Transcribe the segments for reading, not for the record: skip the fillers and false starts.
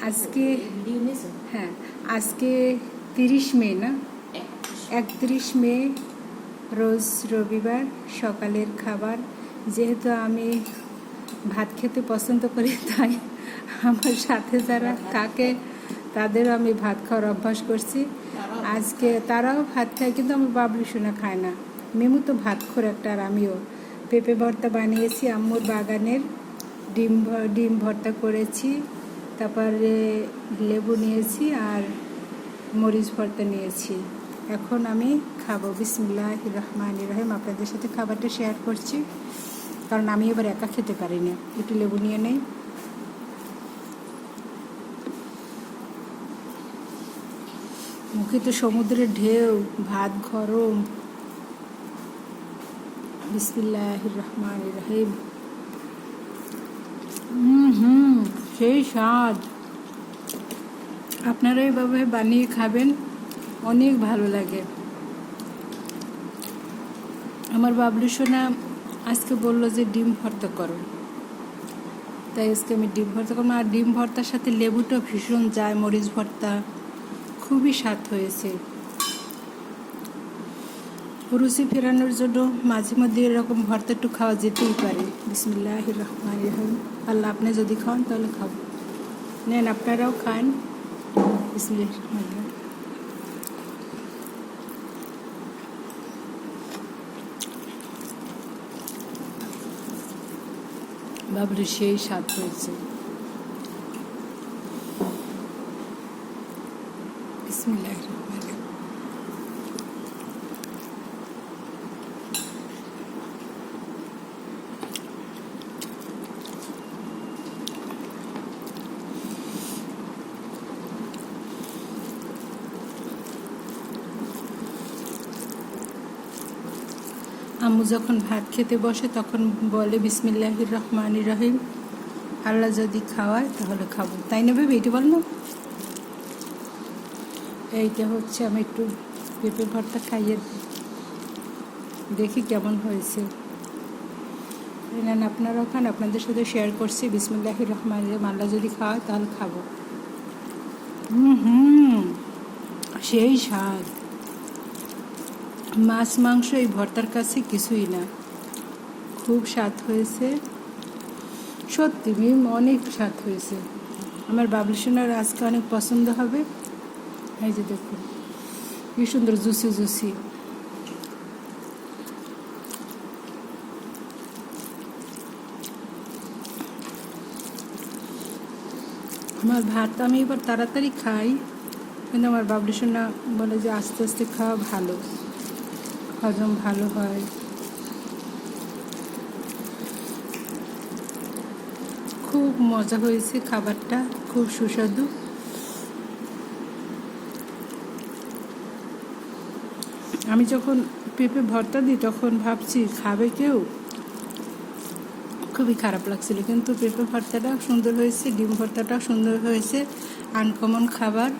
আজকে হ্যাঁ আজকে 30 মে না 31 মে রোজ রবিবার সকালের খাবার। যেহেতু আমি ভাত খেতে পছন্দ করি তাই আমার সাথে যারা থাকে তাদেরও আমি ভাত খাওয়ার অভ্যাস করছি। আজকে তারাও ভাত খায় কিন্তু আমার বাবলু সোনা খায় না। মেমু তো ভাত খোর একটা, আর আমিও। পেঁপে ভর্তা বানিয়েছি, আম্মুর বাগানের ডিম ভর্তা করেছি, তারপরে লেবু নিয়েছি আর মরিচ ভর্তা নিয়েছি। এখন আমি খাবো। বিসমিল্লাহির রহমানির রহিম। আপনাদের সাথে খাবারটা শেয়ার করছি কারণ আমি এবার একা খেতে পারি না। একটু লেবু নিয়ে নেই। মুখে তো সমুদ্রের ঢেউ, ভাত গরম। বিসমিল্লাহির রহমানির রহিম। সেই স্বাদ। আপনারা এইভাবে বানিয়ে খাবেন, অনেক ভালো লাগে। আমার বাবলু সোনা আজকে বললো যে ডিম ভর্তা করো, তাই আজকে আমি ডিম ভর্তা করবো। আর ডিম ভর্তার সাথে লেবুটা ভীষণ যায়, মরিচ ভর্তা খুবই স্বাদ হয়েছে। রুচি ফেরানোর জন্য মাঝে মধ্যে এরকম ভর্তা একটু খাওয়া যেতেই পারে। বিসমিল্লাহির রহমানির রহিম। আল্লাহ আপনি যদি খান তাহলে খাবো, নেন আপনারাও খান। বিসমিল্লাহির রহমানির রহিম। বাবরে সেই স্বাদ হয়েছে। বিসমিল্লাহির রহমানির রহিম। আম্মু যখন ভাত খেতে বসে তখন বলে বিসমিল্লাহির রহমানির রহিম। আল্লাহ যদি খাওয়ায় তাহলে খাবো, তাই না বেবি? এটি বল না। এইটা হচ্ছে আমি একটু পেঁপে ভর্তা খাইয়ে দেখি কেমন হয়েছে। নেন আপনারাও খান, আপনাদের সাথে শেয়ার করছি। বিসমিল্লাহির রহমানির রহিম। আল্লাহ যদি খাওয়ায় তাহলে খাবো। সেই স্বাদ। মাছ মাংস এই ভর্তার কাছে কিছুই না, খুব স্বাদ হয়েছে সত্যি। অনেক স্বাদ হয়েছে। আমার বাবলু সোনার আজকে অনেক পছন্দ হবে। এই যে দেখুন কি সুন্দর জুসি জুসি। আমার ভাত আমি এবার তাড়াতাড়ি খাই, কিন্তু আমার বাবলু সোনা বলে যে আস্তে আস্তে খাওয়া ভালো, হজম ভালো হয়। খুব মজা হয়েছে খাবারটা, খুব সুস্বাদু। আমি যখন পেঁপে ভর্তা দিই তখন ভাবছি খাবে কেউ, খুবই খারাপ লাগছিল, কিন্তু পেঁপে ভর্তাটা সুন্দর হয়েছে, ডিম ভর্তাটাও সুন্দর হয়েছে। আনকমন খাবার।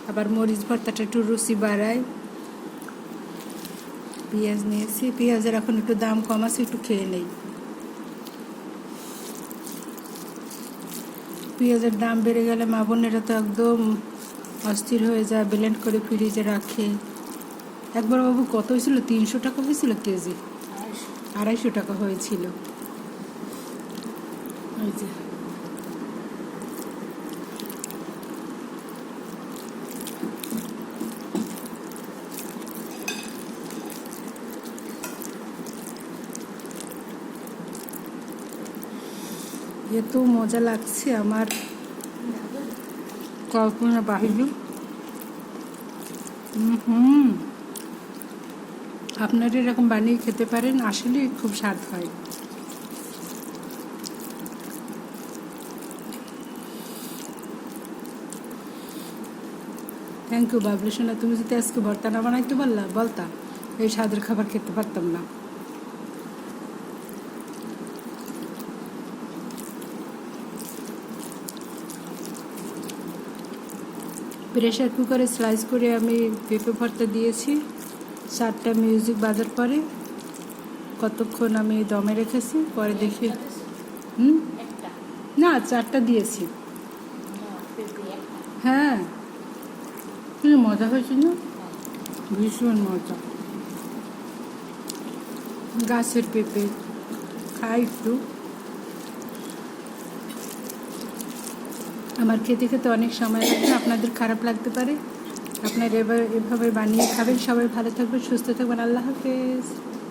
আবার মরিচ ভর্তাটা একটু রুচি বাড়ায়। পেঁয়াজ নিয়েছি, পেঁয়াজের এখন একটু দাম কম আছে, একটু খেয়ে নেই। পেঁয়াজের দাম বেড়ে গেলে মা বোনেরা তো একদম অস্থির হয়ে যায়, ব্লেন্ড করে ফ্রিজে রাখে। একবার বাবু কত হয়েছিল? 300 টাকা হয়েছিল কেজি, 250 টাকা হয়েছিল। এই যে এত মজা লাগছে আমার কল্পনা বাহিরে। আপনারা এরকম বানিয়ে খেতে পারেন, আসলে খুব স্বাদ হয়। থ্যাংক ইউ বাবলু সোনা। তুমি যদি আজকে ভর্তা না বানাইতে বলতা এই স্বাদের খাবার খেতে পারতাম না। প্রেশার কুকারে স্লাইস করে আমি পেঁপে ভর্তা দিয়েছি। 4টা মিউজিক বাজার পরে কতক্ষণ আমি দমে রেখেছি, পরে দেখি না 4টা দিয়েছি। হ্যাঁ, কি মজা হয়েছিল না? ভীষণ মজা। গাছের পেঁপে খাই একটু। আমার খেতে খেতে অনেক সময় লাগবে, আপনাদের খারাপ লাগতে পারে। আপনারা এভাবে বানিয়ে খাবেন। সবাই ভালো থাকবেন, সুস্থ থাকবেন। আল্লাহ হাফেজ।